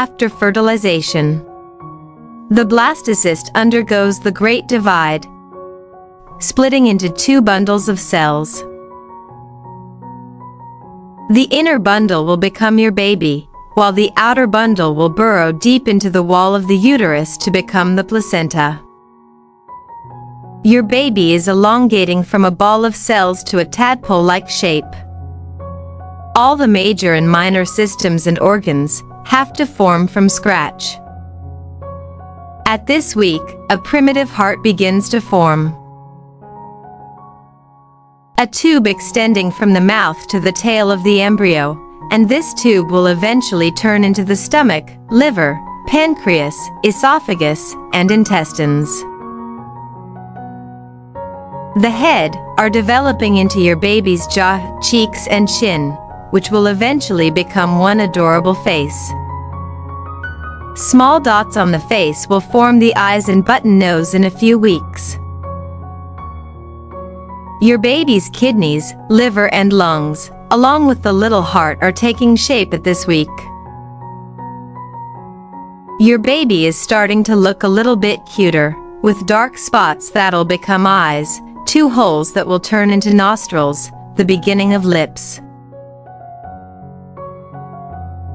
after fertilization. The blastocyst undergoes the Great Divide, splitting into two bundles of cells. The inner bundle will become your baby, while the outer bundle will burrow deep into the wall of the uterus to become the placenta. Your baby is elongating from a ball of cells to a tadpole-like shape. All the major and minor systems and organs have to form from scratch. At this week, a primitive heart begins to form. A tube extending from the mouth to the tail of the embryo, and this tube will eventually turn into the stomach, liver, pancreas, esophagus, and intestines. The head are developing into your baby's jaw, cheeks, and chin, which will eventually become one adorable face. Small dots on the face will form the eyes and button nose in a few weeks. Your baby's kidneys, liver, and lungs, along with the little heart, are taking shape at this week. Your baby is starting to look a little bit cuter, with dark spots that'll become eyes, two holes that will turn into nostrils, the beginning of lips.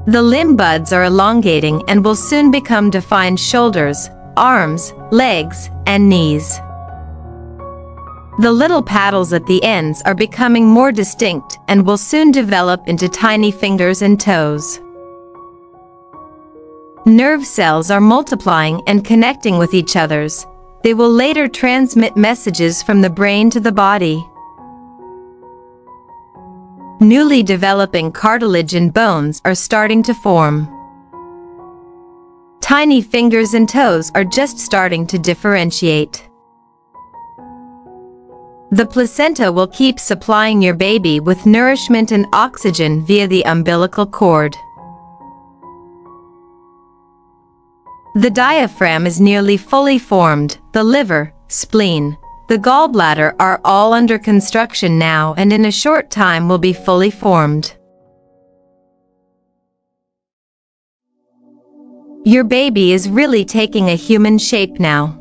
The limb buds are elongating and will soon become defined shoulders, arms, legs, and knees. The little paddles at the ends are becoming more distinct and will soon develop into tiny fingers and toes. Nerve cells are multiplying and connecting with each other. They will later transmit messages from the brain to the body. Newly developing cartilage and bones are starting to form. Tiny fingers and toes are just starting to differentiate. The placenta will keep supplying your baby with nourishment and oxygen via the umbilical cord. The diaphragm is nearly fully formed. The liver, spleen, the gallbladder are all under construction now and in a short time will be fully formed. Your baby is really taking a human shape now.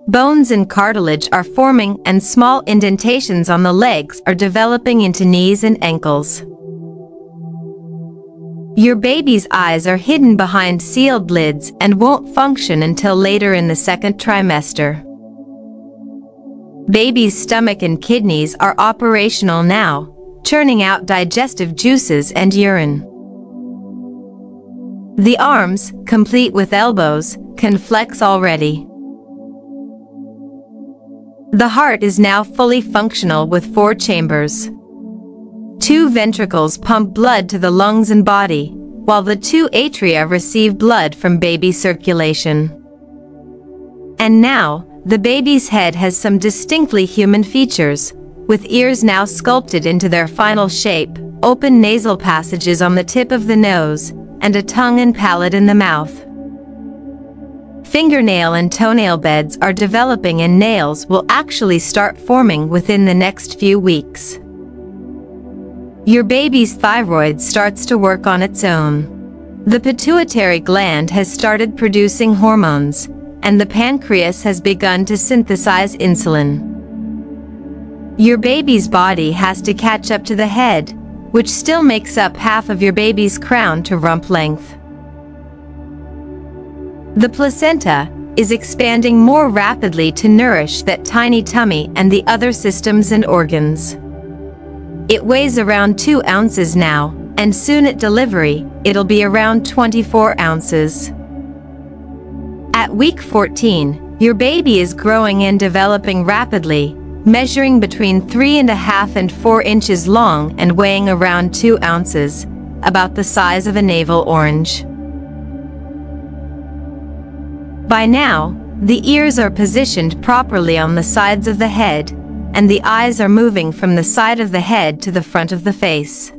Bones and cartilage are forming and small indentations on the legs are developing into knees and ankles. Your baby's eyes are hidden behind sealed lids and won't function until later in the second trimester. Baby's stomach and kidneys are operational now, churning out digestive juices and urine. The arms, complete with elbows, can flex already. The heart is now fully functional with 4 chambers. 2 ventricles pump blood to the lungs and body, while the 2 atria receive blood from baby circulation. And now, the baby's head has some distinctly human features, with ears now sculpted into their final shape, open nasal passages on the tip of the nose, and a tongue and palate in the mouth. Fingernail and toenail beds are developing and nails will actually start forming within the next few weeks. Your baby's thyroid starts to work on its own. The pituitary gland has started producing hormones, and the pancreas has begun to synthesize insulin. Your baby's body has to catch up to the head, which still makes up half of your baby's crown to rump length. The placenta is expanding more rapidly to nourish that tiny tummy and the other systems and organs. It weighs around 2 ounces now, and soon at delivery, it'll be around 24 ounces. At week 14, your baby is growing and developing rapidly, measuring between 3.5 and 4 inches long and weighing around 2 ounces, about the size of a navel orange. By now, the ears are positioned properly on the sides of the head, and the eyes are moving from the side of the head to the front of the face.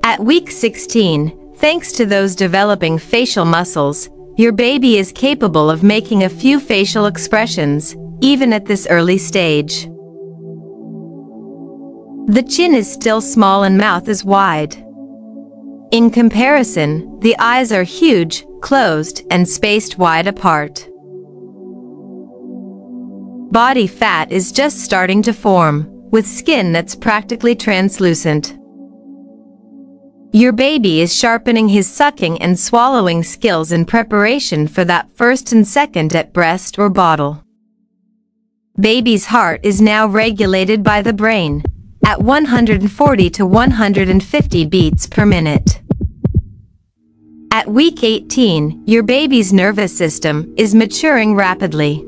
At week 16, thanks to those developing facial muscles, your baby is capable of making a few facial expressions, even at this early stage. The chin is still small and mouth is wide. In comparison, the eyes are huge, closed, and spaced wide apart. Body fat is just starting to form, with skin that's practically translucent. Your baby is sharpening his sucking and swallowing skills in preparation for that first and second at breast or bottle. Baby's heart is now regulated by the brain, at 140 to 150 beats per minute. At week 18, your baby's nervous system is maturing rapidly.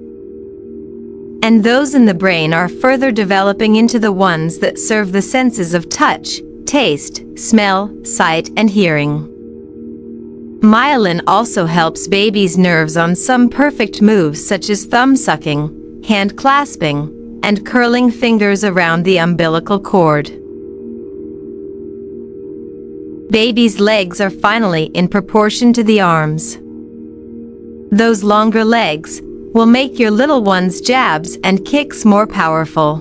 And those in the brain are further developing into the ones that serve the senses of touch, taste, smell, sight, and hearing. Myelin also helps baby's nerves on some perfect moves such as thumb sucking, hand clasping, and curling fingers around the umbilical cord. Baby's legs are finally in proportion to the arms. Those longer legs will make your little one's jabs and kicks more powerful.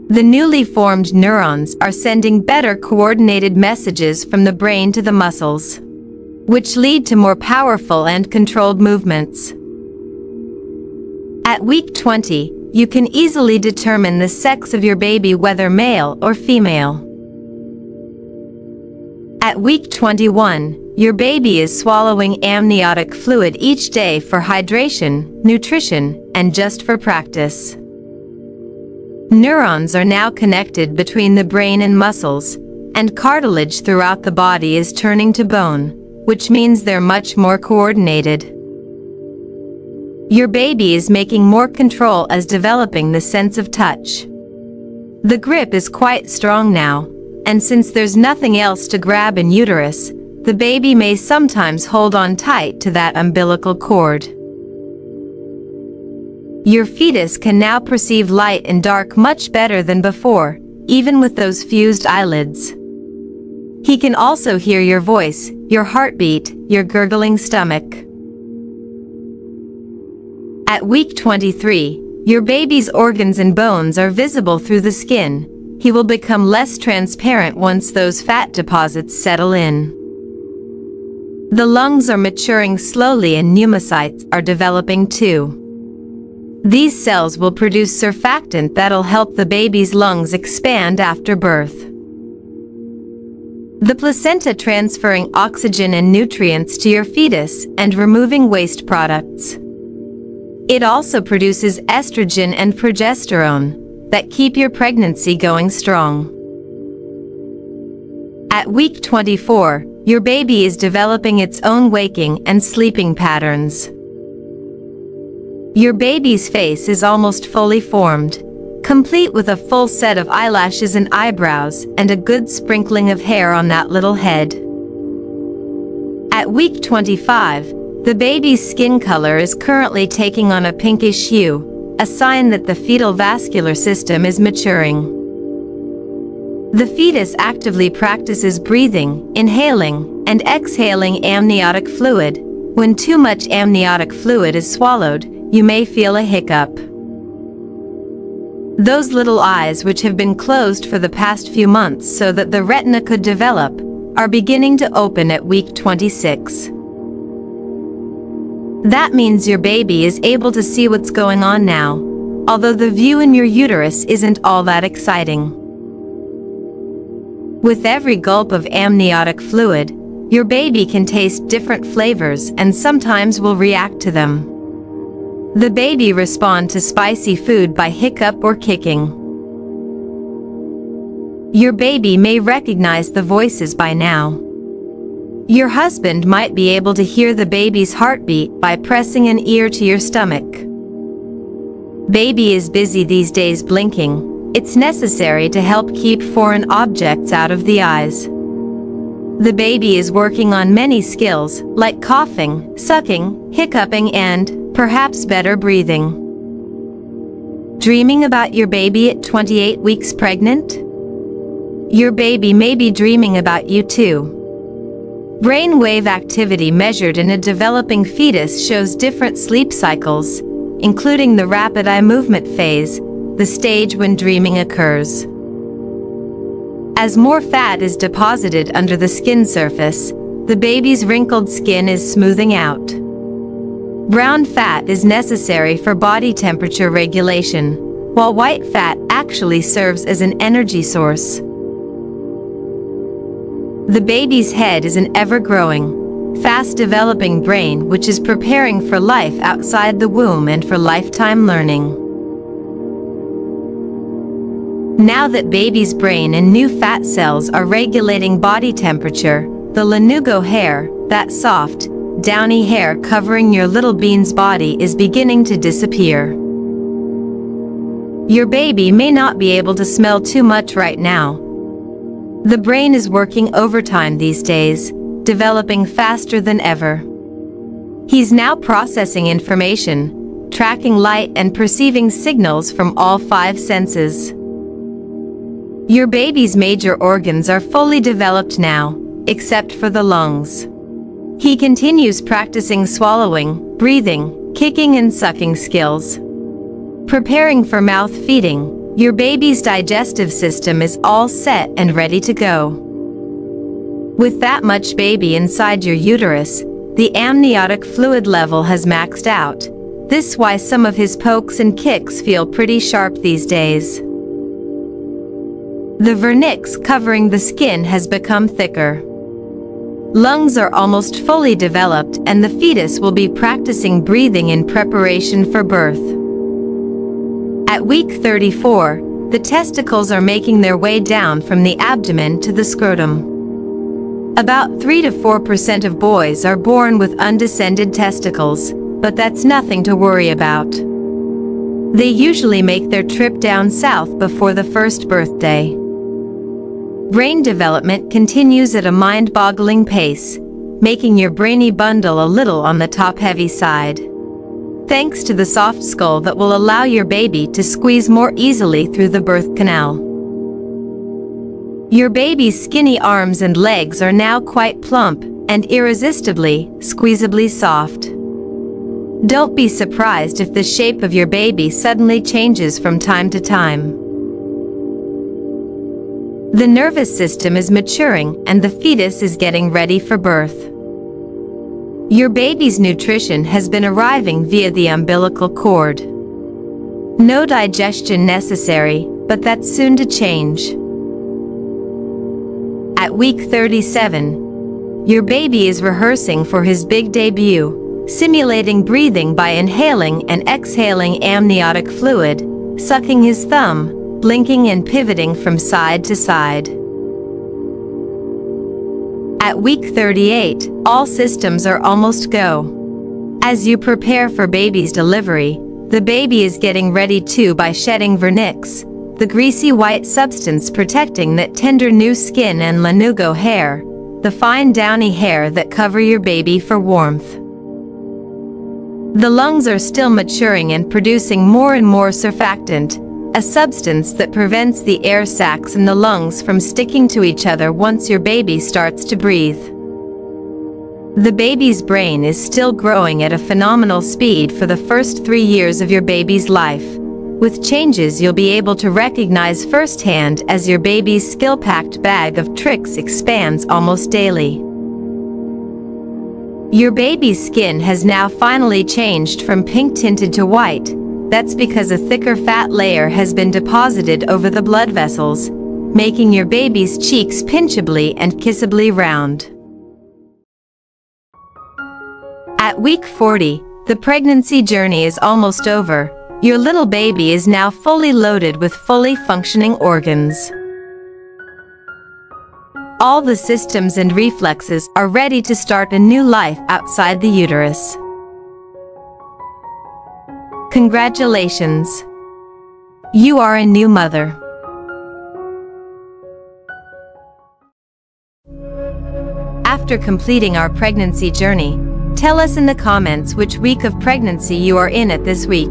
The newly formed neurons are sending better coordinated messages from the brain to the muscles, which lead to more powerful and controlled movements. At week 20, you can easily determine the sex of your baby, whether male or female. At week 21, your baby is swallowing amniotic fluid each day for hydration, nutrition, and just for practice. Neurons are now connected between the brain and muscles, and cartilage throughout the body is turning to bone, which means they're much more coordinated. Your baby is making more control as developing the sense of touch. The grip is quite strong now, and since there's nothing else to grab in uterus, the baby may sometimes hold on tight to that umbilical cord. Your fetus can now perceive light and dark much better than before, even with those fused eyelids. He can also hear your voice, your heartbeat, your gurgling stomach. At week 23, your baby's organs and bones are visible through the skin. He will become less transparent once those fat deposits settle in. The lungs are maturing slowly and pneumocytes are developing too. These cells will produce surfactant that'll help the baby's lungs expand after birth. The placenta transferring oxygen and nutrients to your fetus and removing waste products. It also produces estrogen and progesterone that keep your pregnancy going strong. At week 24, your baby is developing its own waking and sleeping patterns. Your baby's face is almost fully formed, complete with a full set of eyelashes and eyebrows and a good sprinkling of hair on that little head. At week 25, the baby's skin color is currently taking on a pinkish hue, a sign that the fetal vascular system is maturing. The fetus actively practices breathing, inhaling, and exhaling amniotic fluid. When too much amniotic fluid is swallowed, you may feel a hiccup. Those little eyes, which have been closed for the past few months so that the retina could develop, are beginning to open at week 26. That means your baby is able to see what's going on now, although the view in your uterus isn't all that exciting. With every gulp of amniotic fluid, your baby can taste different flavors and sometimes will react to them. The baby responds to spicy food by hiccup or kicking. Your baby may recognize the voices by now. Your husband might be able to hear the baby's heartbeat by pressing an ear to your stomach. Baby is busy these days blinking. It's necessary to help keep foreign objects out of the eyes. The baby is working on many skills, like coughing, sucking, hiccuping, and, perhaps, better breathing. Dreaming about your baby at 28 weeks pregnant? Your baby may be dreaming about you too. Brainwave activity measured in a developing fetus shows different sleep cycles, including the rapid eye movement phase, the stage when dreaming occurs. As more fat is deposited under the skin surface, the baby's wrinkled skin is smoothing out. Brown fat is necessary for body temperature regulation, while white fat actually serves as an energy source. The baby's head is an ever-growing, fast-developing brain which is preparing for life outside the womb and for lifetime learning. Now that baby's brain and new fat cells are regulating body temperature, the lanugo hair, that soft, downy hair covering your little bean's body, is beginning to disappear. Your baby may not be able to smell too much right now. The brain is working overtime these days, developing faster than ever. He's now processing information, tracking light and perceiving signals from all 5 senses. Your baby's major organs are fully developed now, except for the lungs. He continues practicing swallowing, breathing, kicking and sucking skills. Preparing for mouth feeding, your baby's digestive system is all set and ready to go. With that much baby inside your uterus, the amniotic fluid level has maxed out. This is why some of his pokes and kicks feel pretty sharp these days. The vernix covering the skin has become thicker. Lungs are almost fully developed and the fetus will be practicing breathing in preparation for birth. At week 34, the testicles are making their way down from the abdomen to the scrotum. About 3 to 4% of boys are born with undescended testicles, but that's nothing to worry about. They usually make their trip down south before the first birthday. Brain development continues at a mind-boggling pace, making your brainy bundle a little on the top-heavy side. Thanks to the soft skull that will allow your baby to squeeze more easily through the birth canal. Your baby's skinny arms and legs are now quite plump and irresistibly, squeezably soft. Don't be surprised if the shape of your baby suddenly changes from time to time. The nervous system is maturing and the fetus is getting ready for birth. Your baby's nutrition has been arriving via the umbilical cord. No digestion necessary, but that's soon to change. At week 37, your baby is rehearsing for his big debut, simulating breathing by inhaling and exhaling amniotic fluid, sucking his thumb, blinking and pivoting from side to side. At week 38, all systems are almost go. As you prepare for baby's delivery, the baby is getting ready too by shedding vernix, the greasy white substance protecting that tender new skin, and lanugo hair, the fine downy hair that cover your baby for warmth. The lungs are still maturing and producing more and more surfactant, a substance that prevents the air sacs in the lungs from sticking to each other once your baby starts to breathe. The baby's brain is still growing at a phenomenal speed for the first 3 years of your baby's life, with changes you'll be able to recognize firsthand as your baby's skill-packed bag of tricks expands almost daily. Your baby's skin has now finally changed from pink-tinted to white. That's because a thicker fat layer has been deposited over the blood vessels, making your baby's cheeks pinchably and kissably round. At week 40, the pregnancy journey is almost over. Your little baby is now fully loaded with fully functioning organs. All the systems and reflexes are ready to start a new life outside the uterus. Congratulations! You are a new mother. After completing our pregnancy journey, tell us in the comments which week of pregnancy you are in at this week.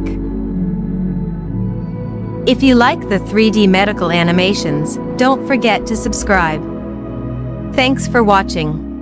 If you like the 3D medical animations, don't forget to subscribe. Thanks for watching.